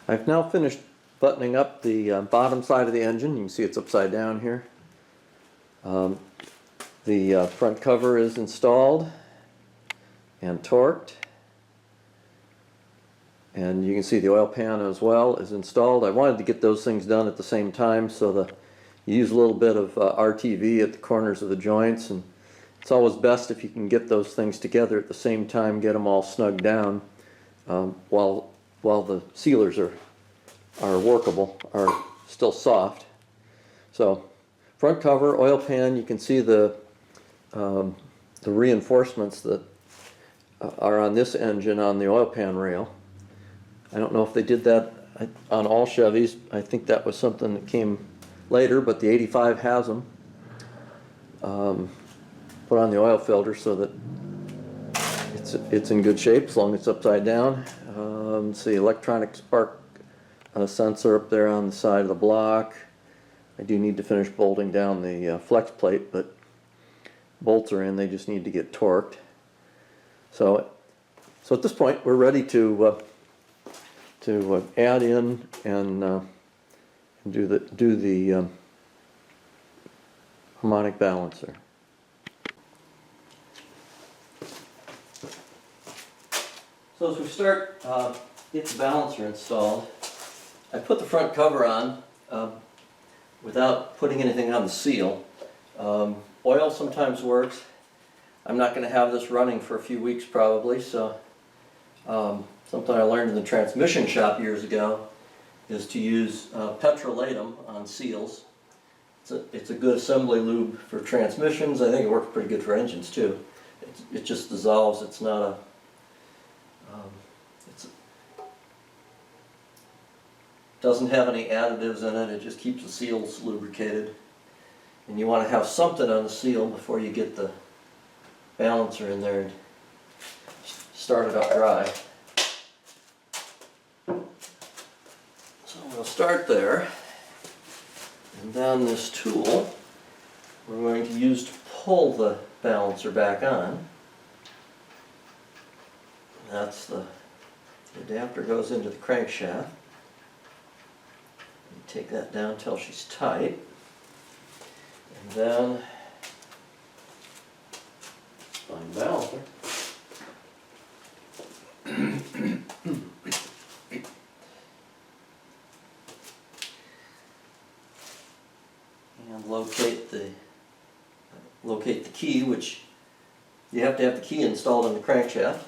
I've now finished buttoning up the bottom side of the engine. You can see it's upside down here. The front cover is installed and torqued. And you can see the oil pan as well is installed. I wanted to get those things done at the same time, so you use a little bit of RTV at the corners of the joints, and it's always best if you can get those things together at the same time, get them all snugged down while the sealers are workable, are still soft. So front cover, oil pan, you can see the reinforcements that are on this engine on the oil pan rail. I don't know if they did that on all Chevys. I think that was something that came later, but the 85 has them. Put on the oil filter so that it's in good shape as long as it's upside down. Let's see, electronic spark sensor up there on the side of the block. I do need to finish bolting down the flex plate, but bolts are in, they just need to get torqued. So at this point we're ready to add in and do the harmonic balancer. So as we start, get the balancer installed, I put the front cover on without putting anything on the seal. Oil sometimes works. I'm not going to have this running for a few weeks probably, so something I learned in the transmission shop years ago is to use petrolatum on seals. It's a good assembly lube for transmissions. I think it works pretty good for engines too. It just dissolves. It's not a doesn't have any additives in it. It just keeps the seals lubricated. And you want to have something on the seal before you get the balancer in there and start it up dry. So we'll start there. And then this tool we're going to use to pull the balancer back on. That's the adapter goes into the crankshaft. You take that down till she's tight. And then find the balancer. And locate the key, which you have to have the key installed in the crankshaft.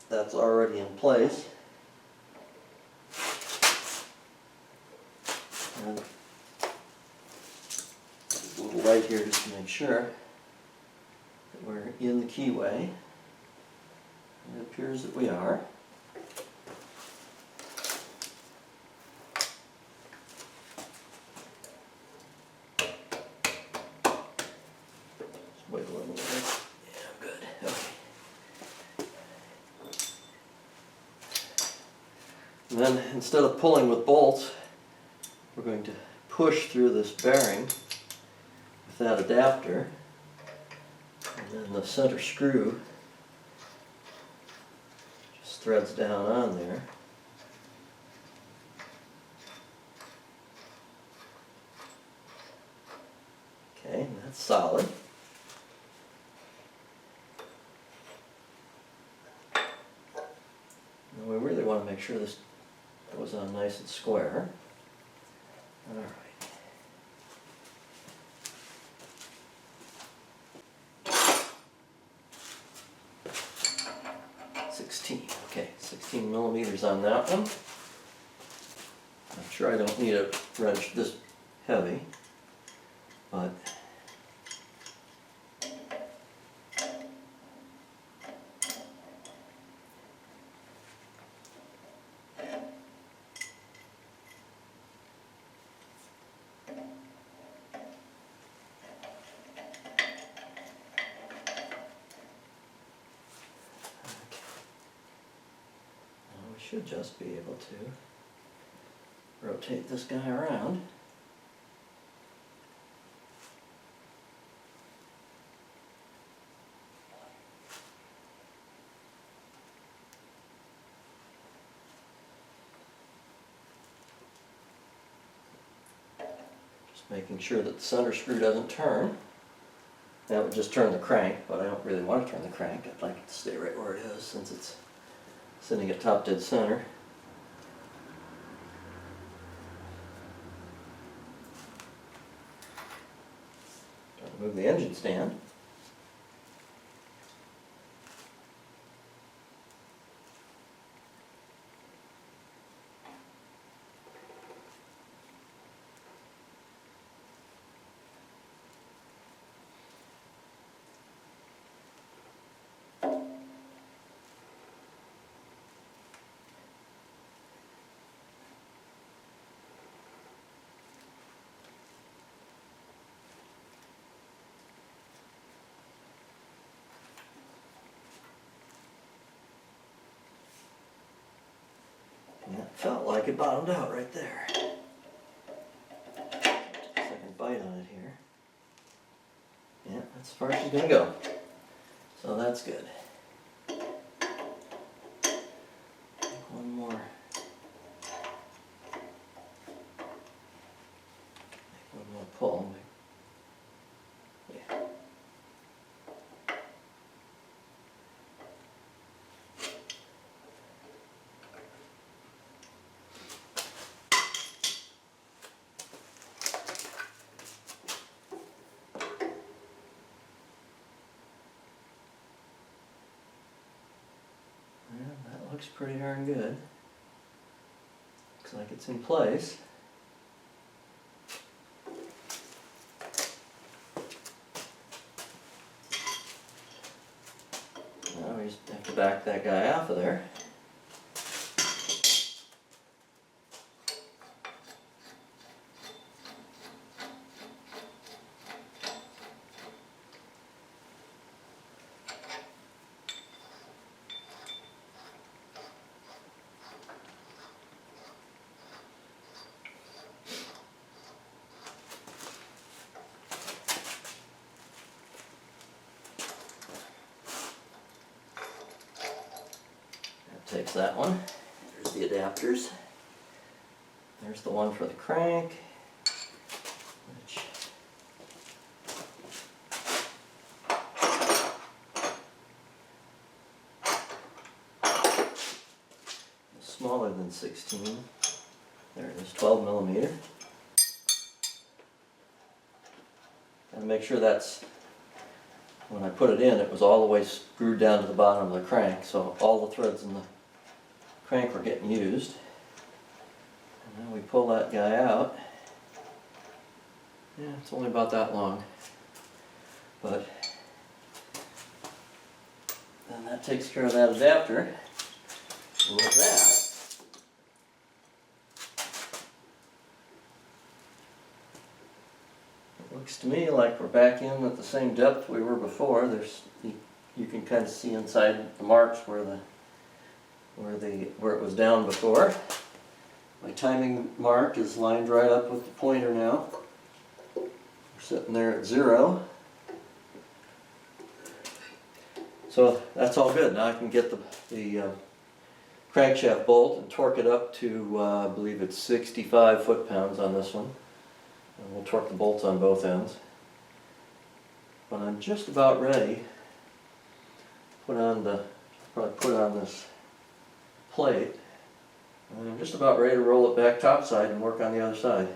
That's already in place. And there's a little light here just to make sure that we're in the keyway. It appears that we are. Just wiggle it a little bit. Yeah, good. Okay. And then instead of pulling with bolts, we're going to push through this bearing with that adapter, and then the center screw just threads down on there. Okay, and that's solid. Now we really want to make sure this goes on nice and square. All right. 16. Okay, 16 millimeters on that one. I'm sure I don't need a wrench this heavy, but should just be able to rotate this guy around. making sure that the center screw doesn't turn. That would just turn the crank, but I don't really want to turn the crank. I'd like it to stay right where it is since it's sitting at top dead center. Move the engine stand. And that felt like it bottomed out right there. Second bite on it here. Yeah, that's as far as she's going to go. So that's good. One more. One more pull. Yeah. Yeah, that looks pretty darn good. Looks like it's in place. Now we just have to back that guy off of there. Takes that one. There's the adapters. There's the one for the crank, which is smaller than 16. There it is, 12 millimeter. And make sure that's, when I put it in, it was all the way screwed down to the bottom of the crank, so all the threads in the crank were getting used. And then we pull that guy out. Yeah, it's only about that long. But then that takes care of that adapter. And with that, it looks to me like we're back in at the same depth we were before. There's, you can kind of see inside the marks where it was down before. My timing mark is lined right up with the pointer now. We're sitting there at 0. So that's all good. Now I can get the crankshaft bolt and torque it up to, I believe it's 65 foot-pounds on this one. And we'll torque the bolts on both ends. But I'm just about ready to probably put on this plate. And I'm just about ready to roll it back topside and work on the other side.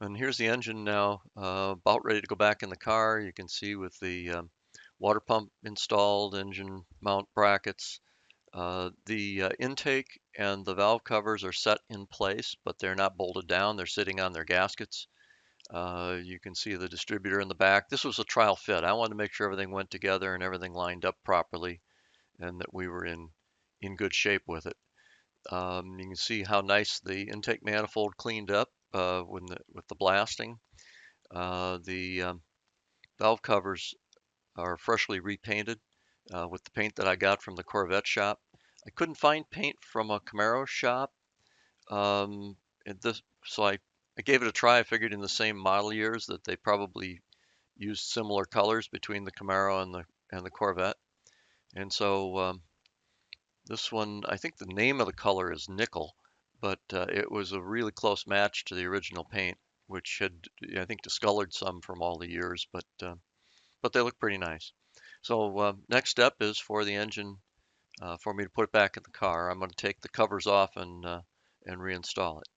And here's the engine now, about ready to go back in the car. You can see with the water pump installed, engine mount brackets. The intake and the valve covers are set in place, but they're not bolted down. They're sitting on their gaskets. You can see the distributor in the back. This was a trial fit. I wanted to make sure everything went together and everything lined up properly and that we were in good shape with it. You can see how nice the intake manifold cleaned up with the blasting. The valve covers are freshly repainted with the paint that I got from the Corvette shop. I couldn't find paint from a Camaro shop, so I gave it a try. I figured in the same model years that they probably used similar colors between the Camaro and the Corvette, and so This one, I think the name of the color is nickel, but it was a really close match to the original paint, which had, I think, discolored some from all the years, but they look pretty nice. So next step is for the engine, for me to put it back in the car. I'm going to take the covers off and reinstall it.